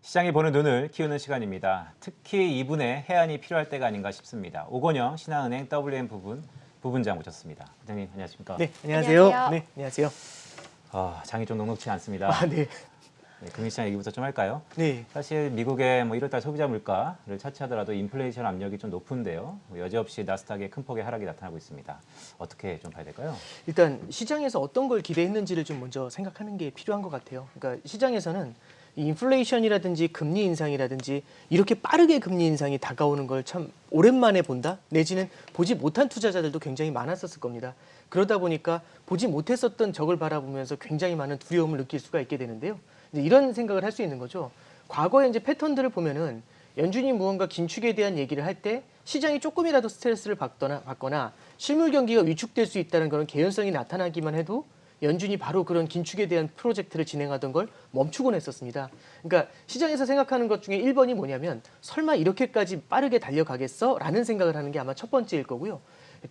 시장이 보는 눈을 키우는 시간입니다. 특히 이분의 해안이 필요할 때가 아닌가 싶습니다. 오건영 신한은행 WM 부분장 모셨습니다. 부장님 안녕하십니까? 네, 안녕하세요. 안녕하세요. 네, 안녕하세요. 장이 좀 녹록치 않습니다. 네. 네, 금융시장 얘기부터 좀 할까요? 네. 사실 미국의 1월달 소비자 물가를 차치하더라도 인플레이션 압력이 좀 높은데요. 여지없이 나스닥의 큰 폭의 하락이 나타나고 있습니다. 어떻게 좀 봐야 될까요? 일단 시장에서 어떤 걸 기대했는지를 좀 먼저 생각하는 게 필요한 것 같아요. 그러니까 시장에서는 이 인플레이션이라든지 금리 인상이라든지 이렇게 빠르게 금리 인상이 다가오는 걸 참 오랜만에 본다? 내지는 보지 못한 투자자들도 굉장히 많았었을 겁니다. 그러다 보니까 보지 못했었던 적을 바라보면서 굉장히 많은 두려움을 느낄 수가 있게 되는데요. 이제 이런 생각을 할 수 있는 거죠. 과거에 이제 패턴들을 보면은 연준이 무언가 긴축에 대한 얘기를 할 때 시장이 조금이라도 스트레스를 받거나 실물 경기가 위축될 수 있다는 그런 개연성이 나타나기만 해도 연준이 바로 그런 긴축에 대한 프로젝트를 진행하던 걸 멈추곤 했었습니다. 그러니까 시장에서 생각하는 것 중에 1번이 뭐냐면 설마 이렇게까지 빠르게 달려가겠어? 라는 생각을 하는 게 아마 첫 번째일 거고요.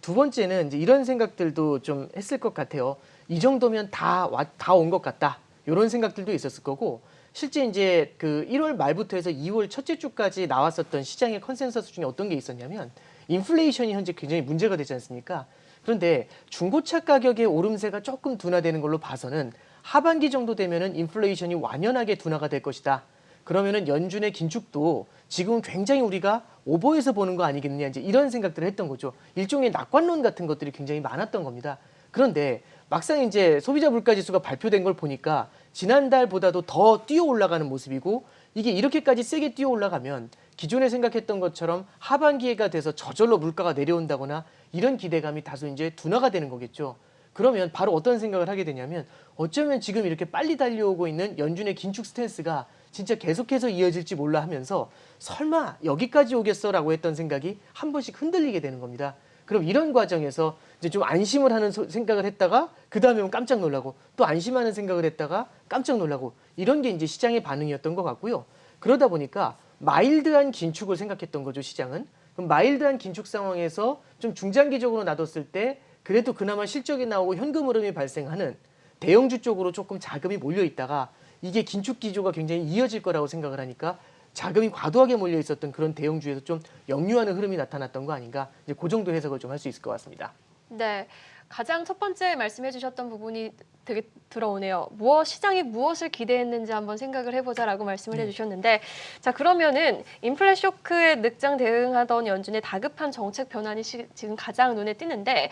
두 번째는 이제 이런 생각들도 좀 했을 것 같아요. 이 정도면 다 온 것 같다. 이런 생각들도 있었을 거고 실제 이제 그 1월 말부터 해서 2월 첫째 주까지 나왔었던 시장의 컨센서스 중에 어떤 게 있었냐면 인플레이션이 현재 굉장히 문제가 되지 않습니까? 그런데 중고차 가격의 오름세가 조금 둔화되는 걸로 봐서는 하반기 정도 되면은 인플레이션이 완연하게 둔화가 될 것이다. 그러면은 연준의 긴축도 지금 굉장히 우리가 오버해서 보는 거 아니겠느냐 이제 이런 생각들을 했던 거죠. 일종의 낙관론 같은 것들이 굉장히 많았던 겁니다. 그런데 막상 이제 소비자 물가 지수가 발표된 걸 보니까 지난달보다도 더 뛰어 올라가는 모습이고 이게 이렇게까지 세게 뛰어 올라가면 기존에 생각했던 것처럼 하반기가 돼서 저절로 물가가 내려온다거나 이런 기대감이 다소 이제 둔화가 되는 거겠죠. 그러면 바로 어떤 생각을 하게 되냐면 어쩌면 지금 이렇게 빨리 달려오고 있는 연준의 긴축 스탠스가 진짜 계속해서 이어질지 몰라 하면서 설마 여기까지 오겠어라고 했던 생각이 한 번씩 흔들리게 되는 겁니다. 그럼 이런 과정에서 이제 좀 안심을 하는 생각을 했다가 그 다음에 깜짝 놀라고 또 안심하는 생각을 했다가 깜짝 놀라고 이런 게 이제 시장의 반응이었던 것 같고요. 그러다 보니까 마일드한 긴축을 생각했던 거죠, 시장은. 그럼 마일드한 긴축 상황에서 좀 중장기적으로 놔뒀을 때 그래도 그나마 실적이 나오고 현금 흐름이 발생하는 대형주 쪽으로 조금 자금이 몰려 있다가 이게 긴축 기조가 굉장히 이어질 거라고 생각을 하니까 자금이 과도하게 몰려 있었던 그런 대형주에서 좀 역류하는 흐름이 나타났던 거 아닌가 이제 그 정도 해석을 좀 할 수 있을 것 같습니다. 네, 가장 첫 번째 말씀해 주셨던 부분이 되게 들어오네요. 시장이 무엇을 기대했는지 한번 생각을 해보자라고 말씀을 해주셨는데 자 그러면은 인플레 쇼크에 늑장 대응하던 연준의 다급한 정책 변환이 지금 가장 눈에 띄는데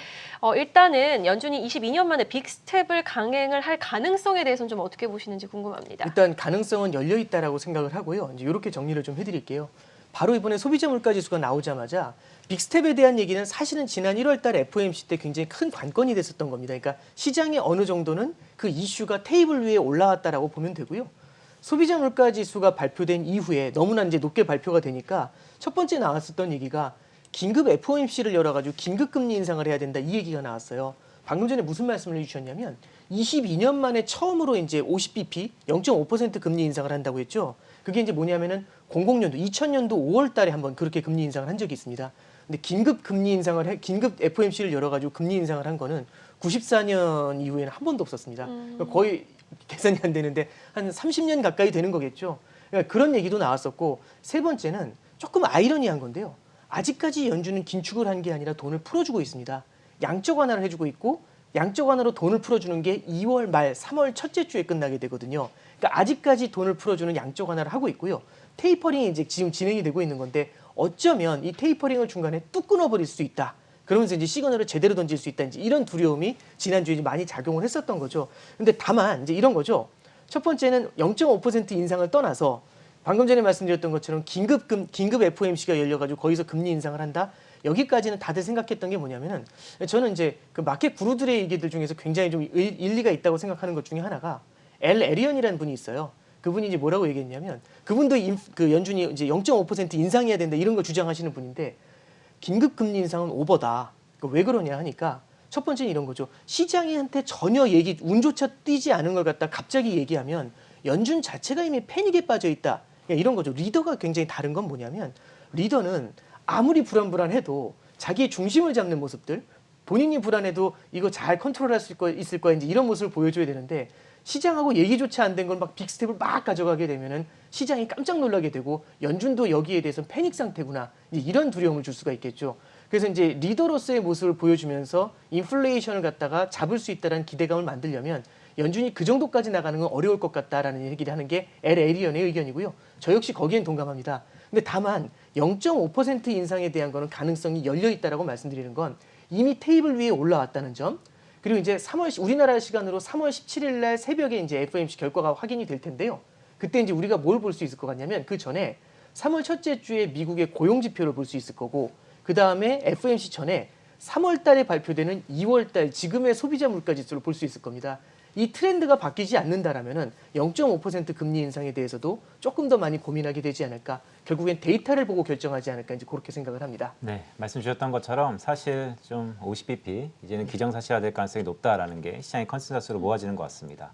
일단은 연준이 22년 만에 빅스텝을 강행을 할 가능성에 대해서는 좀 어떻게 보시는지 궁금합니다. 일단 가능성은 열려 있다라고 생각을 하고요. 이제 이렇게 정리를 좀 해드릴게요. 바로 이번에 소비자 물가 지수가 나오자마자 빅스텝에 대한 얘기는 사실은 지난 1월 달 FOMC 때 굉장히 큰 관건이 됐었던 겁니다. 그러니까 시장의 어느 정도는 그 이슈가 테이블 위에 올라왔다라고 보면 되고요. 소비자 물가 지수가 발표된 이후에 너무나 이제 높게 발표가 되니까 첫 번째 나왔었던 얘기가 긴급 FOMC를 열어가지고 긴급 금리 인상을 해야 된다 이 얘기가 나왔어요. 방금 전에 무슨 말씀을 해주셨냐면 22년 만에 처음으로 이제 50bp 0.5% 금리 인상을 한다고 했죠. 그게 이제 뭐냐면은 00년도 2000년도 5월 달에 한번 그렇게 금리 인상을 한 적이 있습니다. 근데 긴급 FOMC를 열어가지고 금리 인상을 한 거는 94년 이후에는 한 번도 없었습니다. 그러니까 거의 계산이 안 되는데 한 30년 가까이 되는 거겠죠. 그러니까 그런 얘기도 나왔었고 세 번째는 조금 아이러니한 건데요. 아직까지 연준은 긴축을 한 게 아니라 돈을 풀어주고 있습니다. 양적 완화를 해주고 있고 양적 완화로 돈을 풀어주는 게 2월 말 3월 첫째 주에 끝나게 되거든요. 그러니까 아직까지 돈을 풀어주는 양적 완화를 하고 있고요. 테이퍼링이 이제 지금 진행이 되고 있는 건데 어쩌면 이 테이퍼링을 중간에 뚝 끊어버릴 수 있다. 그러면서 이제 시그널을 제대로 던질 수 있다. 이제 이런 두려움이 지난주에 많이 작용을 했었던 거죠. 근데 다만 이제 이런 거죠. 첫 번째는 0.5% 인상을 떠나서 방금 전에 말씀드렸던 것처럼 긴급 FOMC가 열려가지고 거기서 금리 인상을 한다. 여기까지는 다들 생각했던 게 뭐냐면은 저는 이제 그 마켓 구루들의 얘기들 중에서 굉장히 좀 일리가 있다고 생각하는 것 중에 하나가 엘 에리언이라는 분이 있어요. 그분이 이제 뭐라고 얘기했냐면 그분도 그 연준이 이제 0.5% 인상해야 된다 이런 걸 주장하시는 분인데 긴급 금리 인상은 오버다. 왜 그러냐 하니까 첫 번째는 이런 거죠. 시장한테 전혀 운조차 띄지 않은 걸 갖다 갑자기 얘기하면 연준 자체가 이미 패닉에 빠져 있다. 이런 거죠. 리더가 굉장히 다른 건 뭐냐면 리더는 아무리 불안해도 자기의 중심을 잡는 모습들 본인이 불안해도 이거 잘 컨트롤할 수 있을 거야 이제 이런 모습을 보여줘야 되는데 시장하고 얘기조차 안 된 걸 막 빅스텝을 막 가져가게 되면은 시장이 깜짝 놀라게 되고 연준도 여기에 대해서 패닉 상태구나 이제 이런 두려움을 줄 수가 있겠죠. 그래서 이제 리더로서의 모습을 보여주면서 인플레이션을 갖다가 잡을 수 있다는 기대감을 만들려면 연준이 그 정도까지 나가는 건 어려울 것 같다라는 얘기를 하는 게 엘 에리언의 의견이고요. 저 역시 거기엔 동감합니다. 근데 다만 0.5% 인상에 대한 거는 가능성이 열려 있다라고 말씀드리는 건 이미 테이블 위에 올라왔다는 점. 그리고 이제 우리나라 시간으로 3월 17일 날 새벽에 이제 FOMC 결과가 확인이 될 텐데요. 그때 이제 우리가 뭘 볼 수 있을 것 같냐면 그 전에 3월 첫째 주에 미국의 고용 지표를 볼 수 있을 거고 그 다음에 FOMC 전에 3월 달에 발표되는 2월 달 지금의 소비자 물가 지수를 볼 수 있을 겁니다. 이 트렌드가 바뀌지 않는다라면은 0.5% 금리 인상에 대해서도 조금 더 많이 고민하게 되지 않을까. 결국엔 데이터를 보고 결정하지 않을까 이제 그렇게 생각을 합니다. 네, 말씀 주셨던 것처럼 사실 좀 50bp 이제는 기정사실화될 가능성이 높다라는 게 시장의 컨센서스로 모아지는 것 같습니다.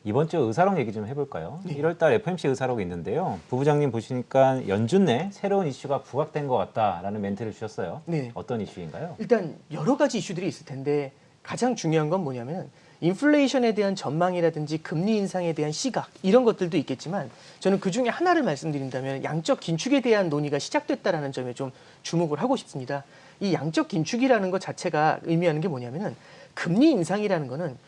이번 주 의사록 얘기 좀 해볼까요? 네. 1월 달 FOMC 의사록이 있는데요. 부부장님 보시니까 연준 내 새로운 이슈가 부각된 것 같다라는 멘트를 주셨어요. 네. 어떤 이슈인가요? 일단 여러 가지 이슈들이 있을 텐데 가장 중요한 건 뭐냐면 인플레이션에 대한 전망이라든지 금리 인상에 대한 시각 이런 것들도 있겠지만 저는 그중에 하나를 말씀드린다면 양적 긴축에 대한 논의가 시작됐다라는 점에 좀 주목을 하고 싶습니다. 이 양적 긴축이라는 것 자체가 의미하는 게 뭐냐면은 금리 인상이라는 거는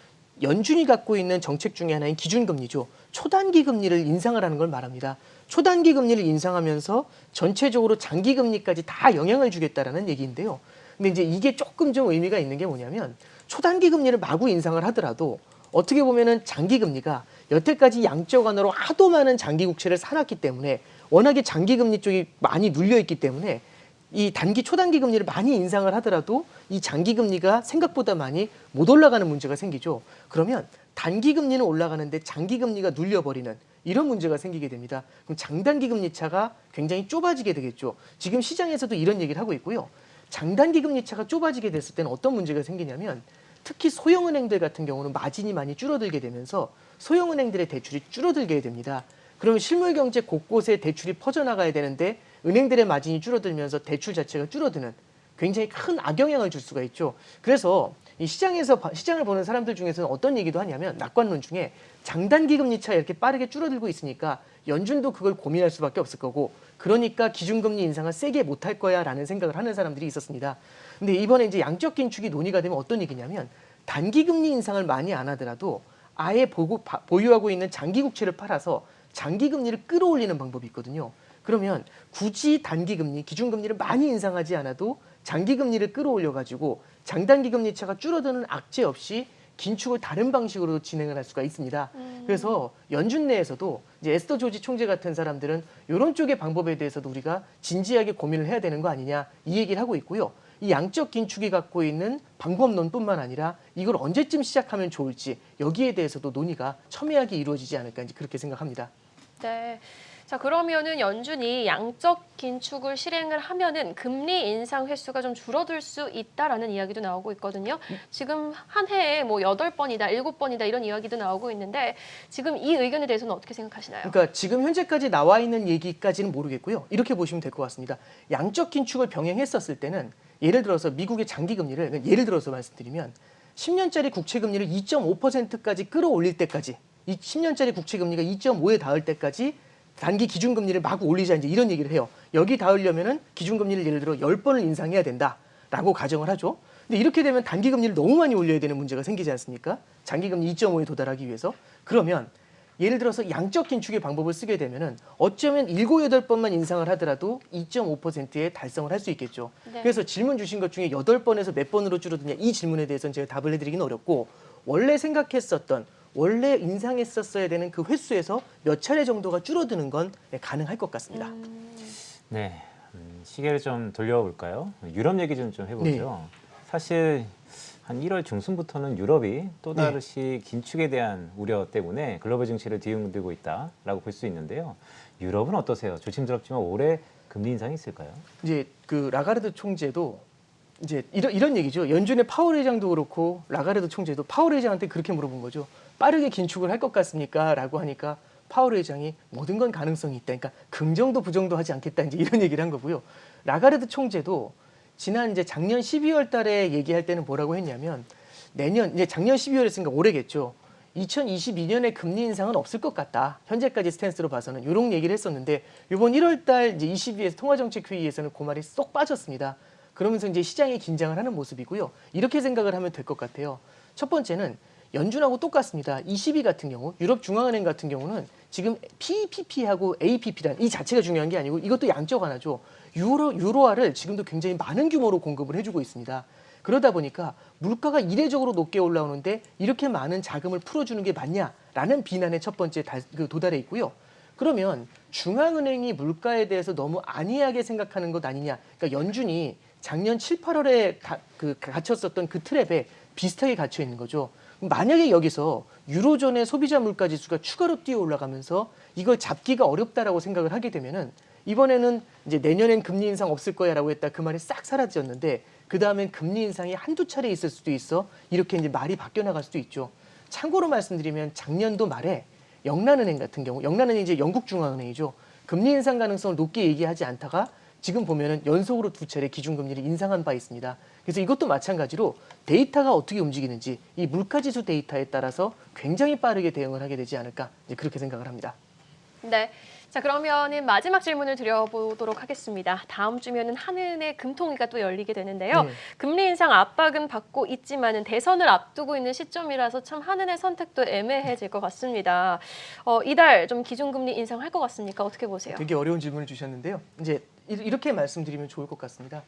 연준이 갖고 있는 정책 중에 하나인 기준금리죠. 초단기 금리를 인상을 하는 걸 말합니다. 초단기 금리를 인상하면서 전체적으로 장기 금리까지 다 영향을 주겠다라는 얘기인데요. 근데 이제 이게 조금 좀 의미가 있는 게 뭐냐면 초단기 금리를 마구 인상을 하더라도 어떻게 보면은 장기 금리가 여태까지 양적 완화로 하도 많은 장기 국채를 사놨기 때문에 워낙에 장기 금리 쪽이 많이 눌려 있기 때문에 이 초단기 금리를 많이 인상을 하더라도 이 장기 금리가 생각보다 많이 못 올라가는 문제가 생기죠. 그러면 단기 금리는 올라가는데 장기 금리가 눌려버리는 이런 문제가 생기게 됩니다. 그럼 장단기 금리 차가 굉장히 좁아지게 되겠죠. 지금 시장에서도 이런 얘기를 하고 있고요. 장단기 금리 차가 좁아지게 됐을 때는 어떤 문제가 생기냐면 특히 소형은행들 같은 경우는 마진이 많이 줄어들게 되면서 소형은행들의 대출이 줄어들게 됩니다. 그러면 실물 경제 곳곳에 대출이 퍼져나가야 되는데 은행들의 마진이 줄어들면서 대출 자체가 줄어드는 굉장히 큰 악영향을 줄 수가 있죠. 그래서 이 시장을 보는 사람들 중에서는 어떤 얘기도 하냐면 낙관론 중에 장단기 금리 차 이렇게 빠르게 줄어들고 있으니까 연준도 그걸 고민할 수밖에 없을 거고 그러니까 기준금리 인상을 세게 못할 거야라는 생각을 하는 사람들이 있었습니다. 근데 이번에 이제 양적 긴축이 논의가 되면 어떤 얘기냐면 단기 금리 인상을 많이 안 하더라도 아예 보유하고 있는 장기 국채를 팔아서 장기 금리를 끌어올리는 방법이 있거든요. 그러면 굳이 단기 금리, 기준금리를 많이 인상하지 않아도 장기 금리를 끌어올려 가지고 장단기 금리 차가 줄어드는 악재 없이 긴축을 다른 방식으로 진행을 할 수가 있습니다. 그래서 연준 내에서도 이제 에스더 조지 총재 같은 사람들은 이런 쪽의 방법에 대해서도 우리가 진지하게 고민을 해야 되는 거 아니냐 이 얘기를 하고 있고요. 이 양적 긴축이 갖고 있는 방법론뿐만 아니라 이걸 언제쯤 시작하면 좋을지 여기에 대해서도 논의가 첨예하게 이루어지지 않을까 이제 그렇게 생각합니다. 네. 자, 그러면은 연준이 양적 긴축을 실행을 하면은 금리 인상 횟수가 좀 줄어들 수 있다라는 이야기도 나오고 있거든요. 지금 한 해에 뭐 8번이다, 7번이다 이런 이야기도 나오고 있는데 지금 이 의견에 대해서는 어떻게 생각하시나요? 그러니까 지금 현재까지 나와 있는 얘기까지는 모르겠고요. 이렇게 보시면 될 것 같습니다. 양적 긴축을 병행했었을 때는 예를 들어서 미국의 장기 금리를 예를 들어서 말씀드리면 10년짜리 국채 금리를 2.5%까지 끌어올릴 때까지 이 10년짜리 국채 금리가 2.5에 닿을 때까지 단기 기준금리를 마구 올리자 이제 이런 얘기를 해요. 여기 닿으려면은 기준금리를 예를 들어 10번을 인상해야 된다라고 가정을 하죠. 근데 이렇게 되면 단기 금리를 너무 많이 올려야 되는 문제가 생기지 않습니까? 장기 금리 2.5에 도달하기 위해서. 그러면 예를 들어서 양적 긴축의 방법을 쓰게 되면은 어쩌면 7, 8번만 인상을 하더라도 2.5%에 달성을 할 수 있겠죠. 네. 그래서 질문 주신 것 중에 8번에서 몇 번으로 줄어드냐 이 질문에 대해서는 제가 답을 해드리기는 어렵고 원래 인상했었어야 되는 그 횟수에서 몇 차례 정도가 줄어드는 건 가능할 것 같습니다. 네, 시계를 좀 돌려볼까요? 유럽 얘기 좀 해보죠. 사실 한 1월 중순부터는 유럽이 또다시 긴축에 대한 우려 때문에 글로벌 증시를 뒤흔들고 있다라고 볼 수 있는데요. 유럽은 어떠세요? 조심스럽지만 올해 금리 인상이 있을까요? 이제 그 라가르드 총재도 이제 이런 얘기죠. 연준의 파월 의장도 그렇고 라가르드 총재도 파월 의장한테 그렇게 물어본 거죠. 빠르게 긴축을 할 것 같습니까? 라고 하니까 파월 의장이 모든 건 가능성이 있다. 그러니까 긍정도 부정도 하지 않겠다. 이제 이런 얘기를 한 거고요. 라가르드 총재도 이제 작년 12월 달에 얘기할 때는 뭐라고 했냐면 이제 작년 12월에 했으니까 올해겠죠. 2022년에 금리 인상은 없을 것 같다. 현재까지 스탠스로 봐서는 이런 얘기를 했었는데 이번 1월 달 이제 22에서 통화정책회의에서는 그 말이 쏙 빠졌습니다. 그러면서 이제 시장이 긴장을 하는 모습이고요. 이렇게 생각을 하면 될 것 같아요. 첫 번째는 연준하고 똑같습니다. ECB 같은 경우, 유럽중앙은행 같은 경우는 지금 PPP하고 APP란 이 자체가 중요한 게 아니고 이것도 양적 하나죠. 유로화를 지금도 굉장히 많은 규모로 공급을 해주고 있습니다. 그러다 보니까 물가가 이례적으로 높게 올라오는데 이렇게 많은 자금을 풀어주는 게 맞냐라는 비난의 첫 번째 도달해 있고요. 그러면 중앙은행이 물가에 대해서 너무 안이하게 생각하는 것 아니냐. 그러니까 연준이 작년 7, 8월에 갇혔었던 그 트랩에 비슷하게 갇혀 있는 거죠. 만약에 여기서 유로존의 소비자 물가 지수가 추가로 뛰어 올라가면서 이걸 잡기가 어렵다라고 생각을 하게 되면은 이번에는 이제 내년엔 금리 인상 없을 거야라고 했다 그 말이 싹 사라졌는데 그 다음엔 금리 인상이 한두 차례 있을 수도 있어 이렇게 이제 말이 바뀌어 나갈 수도 있죠. 참고로 말씀드리면 작년도 말에 영란은행 같은 경우 영란은행이 이제 영국 중앙은행이죠. 금리 인상 가능성을 높게 얘기하지 않다가 지금 보면은 연속으로 두 차례 기준금리를 인상한 바 있습니다. 그래서 이것도 마찬가지로 데이터가 어떻게 움직이는지 이 물가지수 데이터에 따라서 굉장히 빠르게 대응을 하게 되지 않을까 이제 그렇게 생각을 합니다. 네. 자, 그러면은 마지막 질문을 드려보도록 하겠습니다. 다음 주면은 한은의 금통위가 또 열리게 되는데요. 네. 금리 인상 압박은 받고 있지만은 대선을 앞두고 있는 시점이라서 참 한은의 선택도 애매해질 것 같습니다. 이달 좀 기준금리 인상할 것 같습니까? 어떻게 보세요? 되게 어려운 질문을 주셨는데요. 이제 이렇게 말씀드리면 좋을 것 같습니다.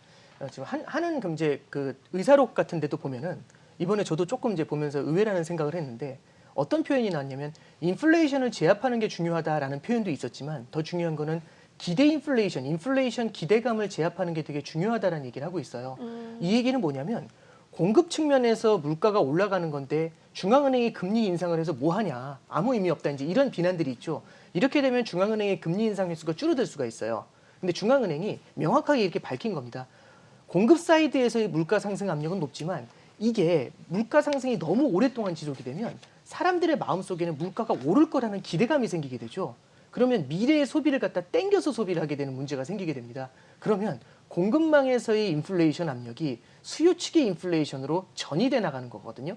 지금 한은 이제 그 의사록 같은 데도 보면은 이번에 저도 조금 이제 보면서 의외라는 생각을 했는데 어떤 표현이 나왔냐면 인플레이션을 제압하는 게 중요하다라는 표현도 있었지만 더 중요한 거는 기대 인플레이션 기대감을 제압하는 게 되게 중요하다라는 얘기를 하고 있어요. 이 얘기는 뭐냐면 공급 측면에서 물가가 올라가는 건데 중앙은행이 금리 인상을 해서 뭐 하냐 아무 의미 없다 이제 이런 비난들이 있죠. 이렇게 되면 중앙은행의 금리 인상 횟수가 줄어들 수가 있어요. 근데 중앙은행이 명확하게 이렇게 밝힌 겁니다. 공급 사이드에서의 물가 상승 압력은 높지만 이게 물가 상승이 너무 오랫동안 지속이 되면 사람들의 마음속에는 물가가 오를 거라는 기대감이 생기게 되죠. 그러면 미래의 소비를 갖다 땡겨서 소비를 하게 되는 문제가 생기게 됩니다. 그러면 공급망에서의 인플레이션 압력이 수요 측의 인플레이션으로 전이돼 나가는 거거든요.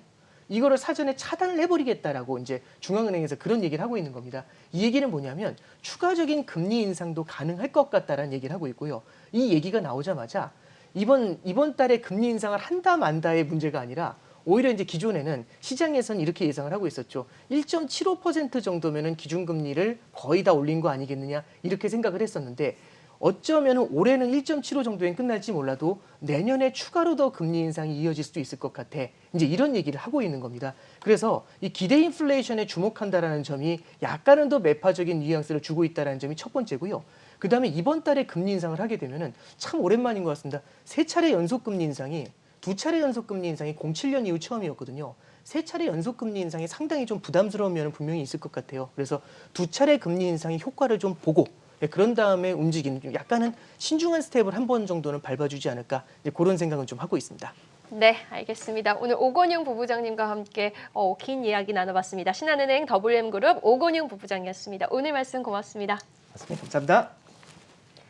이거를 사전에 차단을 해버리겠다라고 이제 중앙은행에서 그런 얘기를 하고 있는 겁니다. 이 얘기는 뭐냐면 추가적인 금리 인상도 가능할 것 같다라는 얘기를 하고 있고요. 이 얘기가 나오자마자 이번 달에 금리 인상을 한다 만다의 문제가 아니라 오히려 이제 기존에는 시장에서는 이렇게 예상을 하고 있었죠. 1.75% 정도면은 기준금리를 거의 다 올린 거 아니겠느냐 이렇게 생각을 했었는데 어쩌면 올해는 1.75 정도엔 끝날지 몰라도 내년에 추가로 더 금리 인상이 이어질 수도 있을 것 같아. 이제 이런 얘기를 하고 있는 겁니다. 그래서 이 기대 인플레이션에 주목한다라는 점이 약간은 더 매파적인 뉘앙스를 주고 있다는 점이 첫 번째고요. 그다음에 이번 달에 금리 인상을 하게 되면은 참 오랜만인 것 같습니다. 세 차례 연속 금리 인상이 두 차례 연속 금리 인상이 07년 이후 처음이었거든요. 세 차례 연속 금리 인상이 상당히 좀 부담스러운 면은 분명히 있을 것 같아요. 그래서 두 차례 금리 인상의 효과를 좀 보고 그런 다음에 움직이는 좀 약간은 신중한 스텝을 한 번 정도는 밟아주지 않을까 이제 그런 생각은 좀 하고 있습니다. 네, 알겠습니다. 오늘 오건영 부부장님과 함께 긴 이야기 나눠봤습니다. 신한은행 WM그룹 오건영 부부장이었습니다. 오늘 말씀 고맙습니다. 감사합니다.